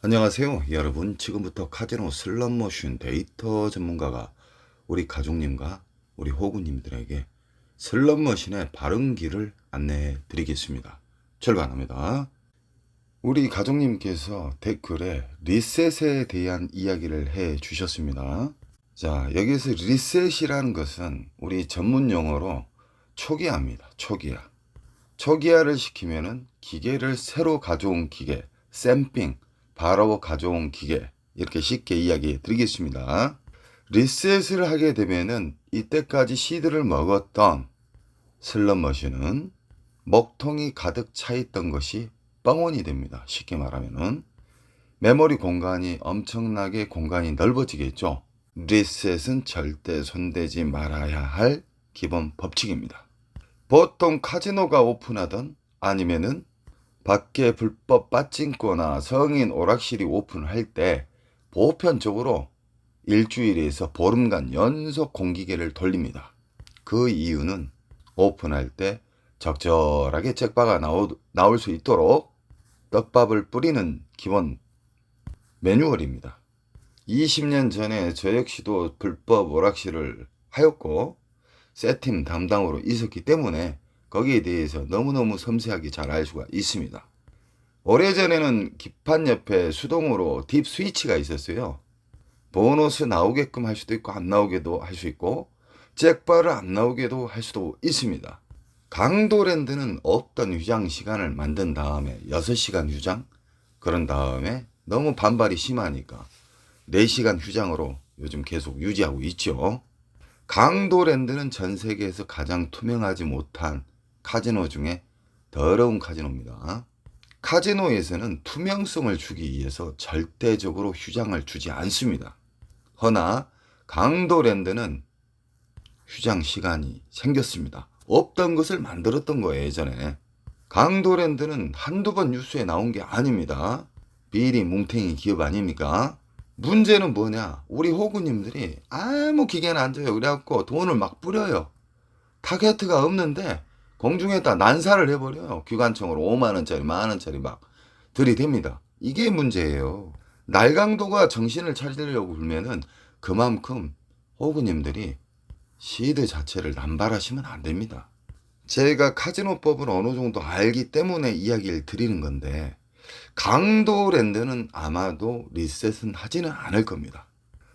안녕하세요 여러분. 지금부터 카지노 슬롯머신 데이터 전문가가 우리 가족님과 우리 호구님들에게 슬롯머신의 바른 길을 안내해 드리겠습니다. 출발합니다. 우리 가족님께서 댓글에 리셋에 대한 이야기를 해 주셨습니다. 자, 여기서 리셋이라는 것은 우리 전문 용어로 초기화입니다. 초기화를 시키면은 기계를 새로 가져온 기계, 샘핑, 바로 가져온 기계, 이렇게 쉽게 이야기해 드리겠습니다. 리셋을 하게 되면은 이때까지 시드를 먹었던 슬롯머신은 먹통이 가득 차 있던 것이 뻥원이 됩니다. 쉽게 말하면은 메모리 공간이 엄청나게 공간이 넓어지겠죠. 리셋은 절대 손대지 말아야 할 기본 법칙입니다. 보통 카지노가 오픈하던 아니면은 밖에 불법 빠찡코나 성인 오락실이 오픈할 때 보편적으로 일주일에서 보름간 연속 공기계를 돌립니다. 그 이유는 오픈할 때 적절하게 잭바가 나올 수 있도록 떡밥을 뿌리는 기본 매뉴얼입니다. 20년 전에 저 역시도 불법 오락실을 하였고 세팅 담당으로 있었기 때문에 거기에 대해서 너무너무 섬세하게 잘 알 수가 있습니다. 오래전에는 기판 옆에 수동으로 딥 스위치가 있었어요. 보너스 나오게끔 할 수도 있고 안 나오게도 할 수 있고 잭바를 안 나오게도 할 수도 있습니다. 강도랜드는 없던 휴장 시간을 만든 다음에 6시간 휴장, 그런 다음에 너무 반발이 심하니까 4시간 휴장으로 요즘 계속 유지하고 있죠. 강도랜드는 전 세계에서 가장 투명하지 못한 카지노 중에 더러운 카지노입니다. 카지노에서는 투명성을 주기 위해서 절대적으로 휴장을 주지 않습니다. 허나 강도랜드는 휴장 시간이 생겼습니다. 없던 것을 만들었던 거예요, 예전에. 강도랜드는 한두 번 뉴스에 나온 게 아닙니다. 비리 뭉탱이 기업 아닙니까? 문제는 뭐냐? 우리 호구님들이 아무 기계나 안 줘요. 그래갖고 돈을 막 뿌려요. 타겟가 없는데 공중에다 난사를 해버려요. 기관총으로 5만원짜리, 만원짜리 막 들이댑니다. 이게 문제예요. 날강도가 정신을 차리려고 그러면은 그만큼 호구님들이 시드 자체를 남발하시면 안 됩니다. 제가 카지노법을 어느 정도 알기 때문에 이야기를 드리는 건데 강도랜드는 아마도 리셋은 하지는 않을 겁니다.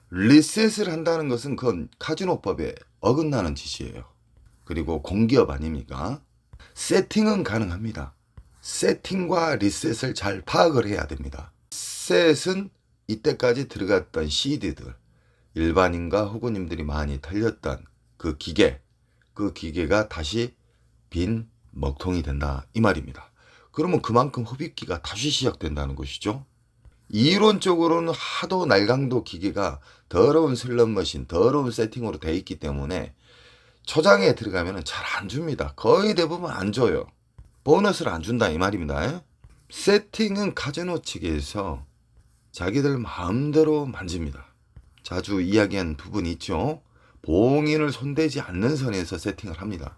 리셋을 한다는 것은 그건 카지노법에 어긋나는 짓이에요. 그리고 공기업 아닙니까? 세팅은 가능합니다. 세팅과 리셋을 잘 파악을 해야 됩니다. 리셋은 이때까지 들어갔던 시드들, 일반인과 호구님들이 많이 털렸던 그 기계가 다시 빈 먹통이 된다 이 말입니다. 그러면 그만큼 흡입기가 다시 시작된다는 것이죠. 이론적으로는 하도 날강도 기계가 더러운 슬롯머신, 더러운 세팅으로 돼 있기 때문에 초장에 들어가면 잘 안 줍니다. 거의 대부분 안 줘요. 보너스를 안 준다 이 말입니다. 세팅은 카지노 측에서 자기들 마음대로 만집니다. 자주 이야기한 부분이 있죠. 봉인을 손대지 않는 선에서 세팅을 합니다.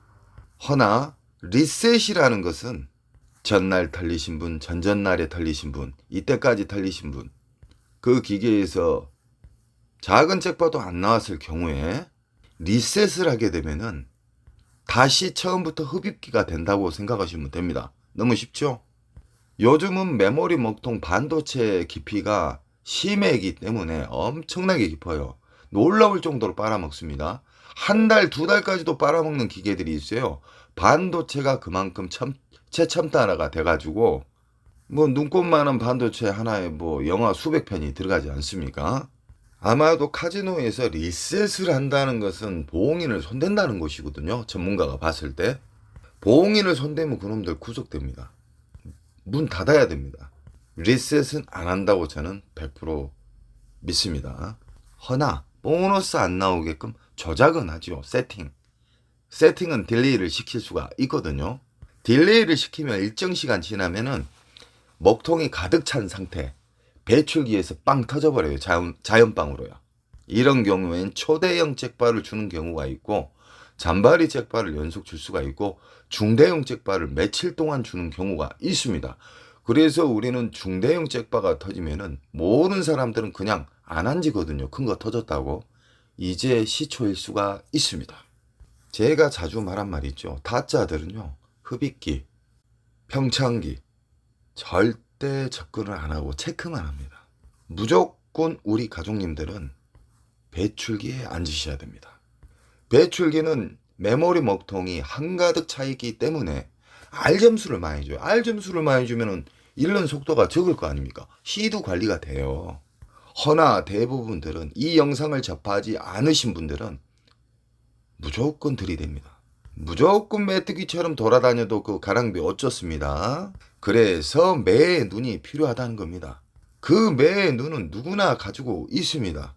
허나 리셋이라는 것은 전날 털리신 분, 전전날에 털리신 분, 이때까지 털리신 분, 그 기계에서 작은 잭바도 안 나왔을 경우에 리셋을 하게 되면은 다시 처음부터 흡입기가 된다고 생각하시면 됩니다. 너무 쉽죠? 요즘은 메모리 먹통 반도체 깊이가 심해이기 때문에 엄청나게 깊어요. 놀라울 정도로 빨아먹습니다. 한 달, 2달까지도 빨아먹는 기계들이 있어요. 반도체가 그만큼 최첨단화가 돼가지고 뭐 눈곱만한 반도체 하나에 뭐 영화 수백 편이 들어가지 않습니까? 아마도 카지노에서 리셋을 한다는 것은 보홍인을 손댄다는 것이거든요. 전문가가 봤을 때. 보홍인을 손대면 그놈들 구속됩니다. 문 닫아야 됩니다. 리셋은 안 한다고 저는 100% 믿습니다. 허나 보너스 안 나오게끔 조작은 하죠. 세팅은 딜레이를 시킬 수가 있거든요. 딜레이를 시키면 일정 시간 지나면은 먹통이 가득 찬 상태, 배출기에서 빵 터져버려요. 자연빵으로요. 이런 경우엔 초대형 잭바를 주는 경우가 있고 잔바리 잭바를 연속 줄 수가 있고 중대형 잭바를 며칠 동안 주는 경우가 있습니다. 그래서 우리는 중대형 잭바가 터지면은 모든 사람들은 그냥 안 앉거든요. 큰 거 터졌다고. 이제 시초일 수가 있습니다. 제가 자주 말한 말 있죠. 타짜들은요. 흡입기, 평창기 절대 접근을 안 하고 체크만 합니다. 무조건 우리 가족님들은 배출기에 앉으셔야 됩니다. 배출기는 메모리 먹통이 한가득 차 있기 때문에 알점수를 많이 줘요. 알점수를 많이 주면은 읽는 속도가 적을 거 아닙니까? 시도 관리가 돼요. 허나 대부분들은 이 영상을 접하지 않으신 분들은 무조건 들이댑니다. 무조건 메뚜기처럼 돌아다녀도 그 가랑비 어쩌습니다. 그래서 매의 눈이 필요하다는 겁니다. 그 매의 눈은 누구나 가지고 있습니다.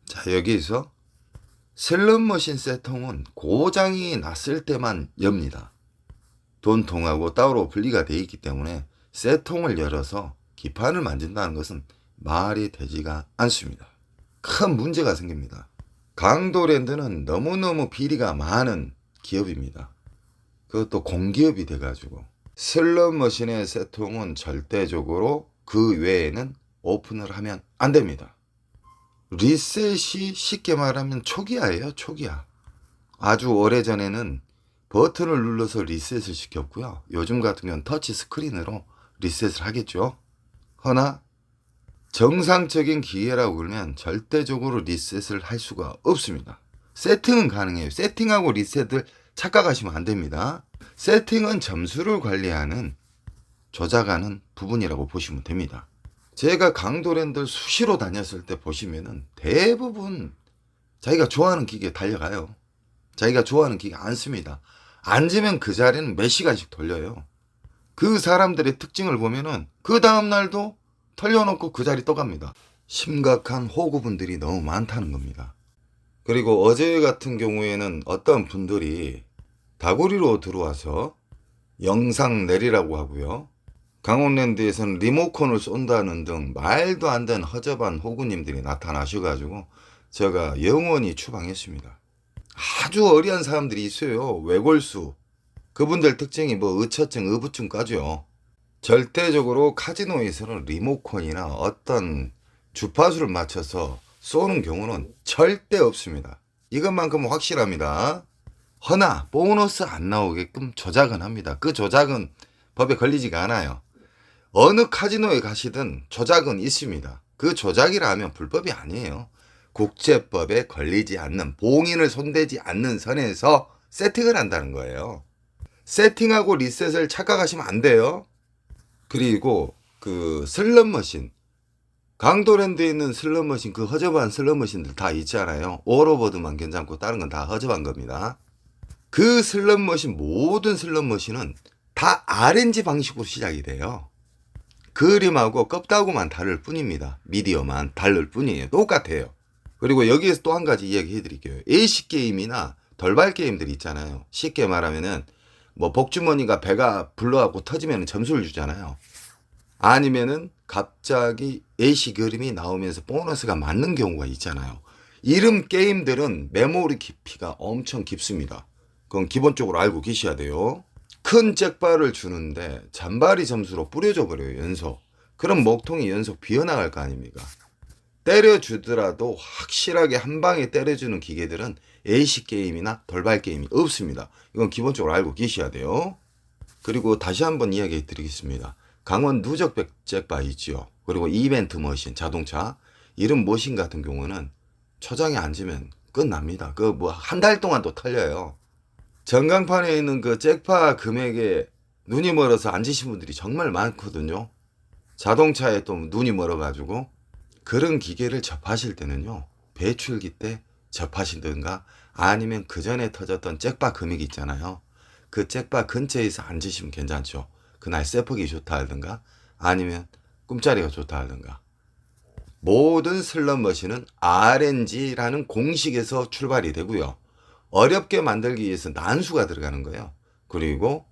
자, 여기서 슬롯머신 세통은 고장이 났을 때만 엽니다. 돈통하고 따로 분리가 되어 있기 때문에 세통을 열어서 기판을 만진다는 것은 말이 되지가 않습니다. 큰 문제가 생깁니다. 강도랜드는 너무너무 비리가 많은 기업입니다. 그것도 공기업이 돼가지고 슬롯머신의 세통은 절대적으로 그 외에는 오픈을 하면 안 됩니다. 리셋이 쉽게 말하면 초기화예요. 초기화. 아주 오래전에는 버튼을 눌러서 리셋을 시켰고요. 요즘 같은 경우는 터치 스크린으로 리셋을 하겠죠. 허나 정상적인 기계라고 그러면 절대적으로 리셋을 할 수가 없습니다. 세팅은 가능해요. 세팅하고 리셋을 착각하시면 안 됩니다. 세팅은 점수를 관리하는 조작하는 부분이라고 보시면 됩니다. 제가 강도랜드를 수시로 다녔을 때 보시면은 대부분 자기가 좋아하는 기계에 달려가요. 자기가 좋아하는 기계 안 씁니다. 앉으면 그 자리는 몇 시간씩 돌려요. 그 사람들의 특징을 보면은 그 다음날도 털려놓고 그 자리 또 갑니다. 심각한 호구분들이 너무 많다는 겁니다. 그리고 어제 같은 경우에는 어떤 분들이 다구리로 들어와서 영상 내리라고 하고요. 강원랜드에서는 리모컨을 쏜다는 등 말도 안 되는 허접한 호구님들이 나타나셔가지고 제가 영원히 추방했습니다. 아주 어리한 사람들이 있어요. 외골수. 그분들 특징이 뭐 의처증, 의부증까지요. 절대적으로 카지노에서는 리모컨이나 어떤 주파수를 맞춰서 쏘는 경우는 절대 없습니다. 이것만큼은 확실합니다. 허나 보너스 안 나오게끔 조작은 합니다. 그 조작은 법에 걸리지가 않아요. 어느 카지노에 가시든 조작은 있습니다. 그 조작이라 하면 불법이 아니에요. 국제법에 걸리지 않는, 봉인을 손대지 않는 선에서 세팅을 한다는 거예요. 세팅하고 리셋을 착각하시면 안 돼요. 그리고 그 슬롯머신, 강도랜드에 있는 슬롯머신, 그 허접한 슬롯머신들 다 있잖아요. 오로버드만 괜찮고 다른 건 다 허접한 겁니다. 그 슬롯머신, 모든 슬롯머신은 다 RNG 방식으로 시작이 돼요. 그림하고 껍다구만 다를 뿐입니다. 미디어만 다를 뿐이에요. 똑같아요. 그리고 여기에서 또 한 가지 이야기 해드릴게요. AC 게임이나 돌발 게임들 있잖아요. 쉽게 말하면은 뭐 복주머니가 배가 불러갖고 터지면 점수를 주잖아요. 아니면은 갑자기 AC 그림이 나오면서 보너스가 맞는 경우가 있잖아요. 이런 게임들은 메모리 깊이가 엄청 깊습니다. 그건 기본적으로 알고 계셔야 돼요. 큰 잭바를 주는데 잔바리 점수로 뿌려줘 버려요. 연속. 그럼 먹통이 연속 비어나갈 거 아닙니까? 때려주더라도 확실하게 한 방에 때려주는 기계들은 AC 게임이나 돌발 게임이 없습니다. 이건 기본적으로 알고 계셔야 돼요. 그리고 다시 한번 이야기 드리겠습니다. 강원 누적백 잭바 있지요. 그리고 이벤트 머신, 자동차 이런 머신 같은 경우는 초장에 앉으면 끝납니다. 그 뭐 한 달 동안 또 털려요. 전광판에 있는 그 잭파 금액에 눈이 멀어서 앉으신 분들이 정말 많거든요. 자동차에 또 눈이 멀어가지고 그런 기계를 접하실 때는요. 배출기 때 접하시든가 아니면 그 전에 터졌던 잭바 금액 있잖아요. 그 잭바 근처에서 앉으시면 괜찮죠. 그날 세폭이 좋다 하든가 아니면 꿈자리가 좋다 하든가. 모든 슬롯머신은 RNG라는 공식에서 출발이 되고요. 어렵게 만들기 위해서 난수가 들어가는 거예요. 그리고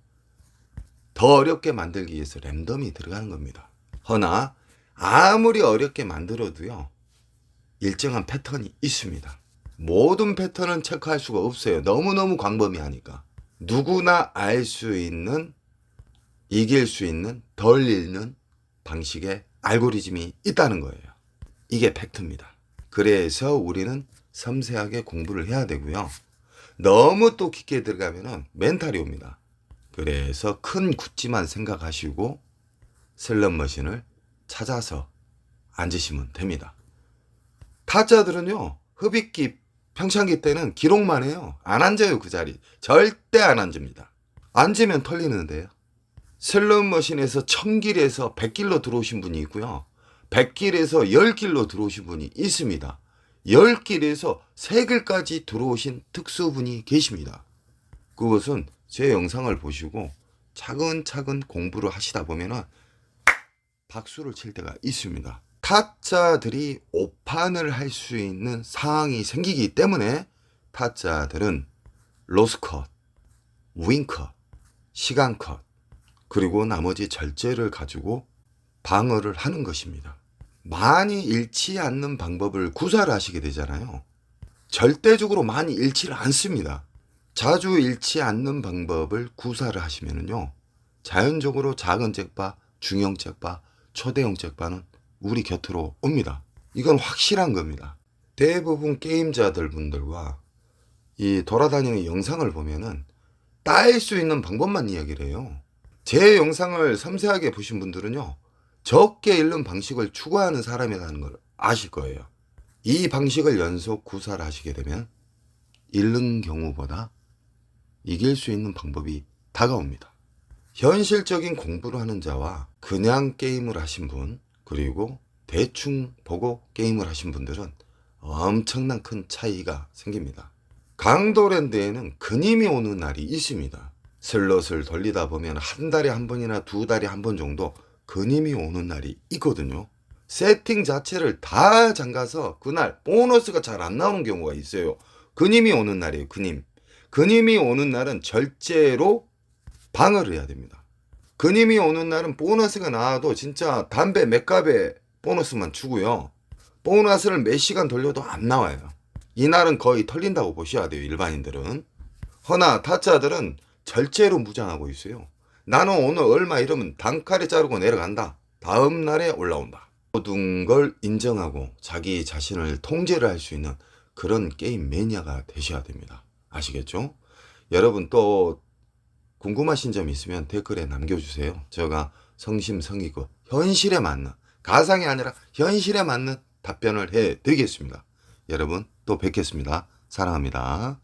더 어렵게 만들기 위해서 랜덤이 들어가는 겁니다. 허나 아무리 어렵게 만들어도요. 일정한 패턴이 있습니다. 모든 패턴은 체크할 수가 없어요. 너무너무 광범위하니까. 누구나 알 수 있는, 이길 수 있는, 덜 잃는 방식의 알고리즘이 있다는 거예요. 이게 팩트입니다. 그래서 우리는 섬세하게 공부를 해야 되고요. 너무 또 깊게 들어가면은 멘탈이 옵니다. 그래서 큰 굿즈만 생각하시고 슬롯머신을 찾아서 앉으시면 됩니다. 타짜들은요, 흡입기, 평창기 때는 기록만 해요. 안 앉아요, 그 자리. 절대 안 앉습니다. 앉으면 털리는데요. 슬롯머신에서 1000길에서 100길로 들어오신 분이 있고요. 100길에서 10길로 들어오신 분이 있습니다. 10길에서 3길까지 들어오신 특수분이 계십니다. 그것은 제 영상을 보시고 차근차근 공부를 하시다 보면은 박수를 칠 때가 있습니다. 타짜들이 오판을 할 수 있는 상황이 생기기 때문에 타짜들은 로스컷, 윙컷, 시간컷, 그리고 나머지 절제를 가지고 방어를 하는 것입니다. 많이 잃지 않는 방법을 구사를 하시게 되잖아요. 절대적으로 많이 잃지를 않습니다. 자주 잃지 않는 방법을 구사를 하시면은요, 자연적으로 작은 잭바, 중형 잭바, 초대형 잭바는 우리 곁으로 옵니다. 이건 확실한 겁니다. 대부분 게임자들 분들과 이 돌아다니는 영상을 보면은 따일 수 있는 방법만 이야기를 해요. 제 영상을 섬세하게 보신 분들은요, 적게 잃는 방식을 추구하는 사람이라는 걸 아실 거예요. 이 방식을 연속 구사를 하시게 되면 잃는 경우보다 이길 수 있는 방법이 다가옵니다. 현실적인 공부를 하는 자와 그냥 게임을 하신 분, 그리고 대충 보고 게임을 하신 분들은 엄청난 큰 차이가 생깁니다. 강도랜드에는 그님이 오는 날이 있습니다. 슬롯을 돌리다 보면 한 달에 한 번이나 두 달에 한 번 정도 그님이 오는 날이 있거든요. 세팅 자체를 다 잠가서 그날 보너스가 잘 안 나오는 경우가 있어요. 그님이 오는 날이에요. 그님이 오는 날은 절제로 방어를 해야 됩니다. 그님이 오는 날은 보너스가 나와도 진짜 담배 몇 갑에 보너스만 주고요. 보너스를 몇 시간 돌려도 안 나와요. 이날은 거의 털린다고 보셔야 돼요, 일반인들은. 허나 타짜들은 절제로 무장하고 있어요. 나는 오늘 얼마 이러면 단칼에 자르고 내려간다. 다음 날에 올라온다. 모든 걸 인정하고 자기 자신을 통제를 할 수 있는 그런 게임 매니아가 되셔야 됩니다. 아시겠죠? 여러분 또 궁금하신 점 있으면 댓글에 남겨주세요. 제가 성심성의껏 현실에 맞는, 가상이 아니라 현실에 맞는 답변을 해드리겠습니다. 여러분 또 뵙겠습니다. 사랑합니다.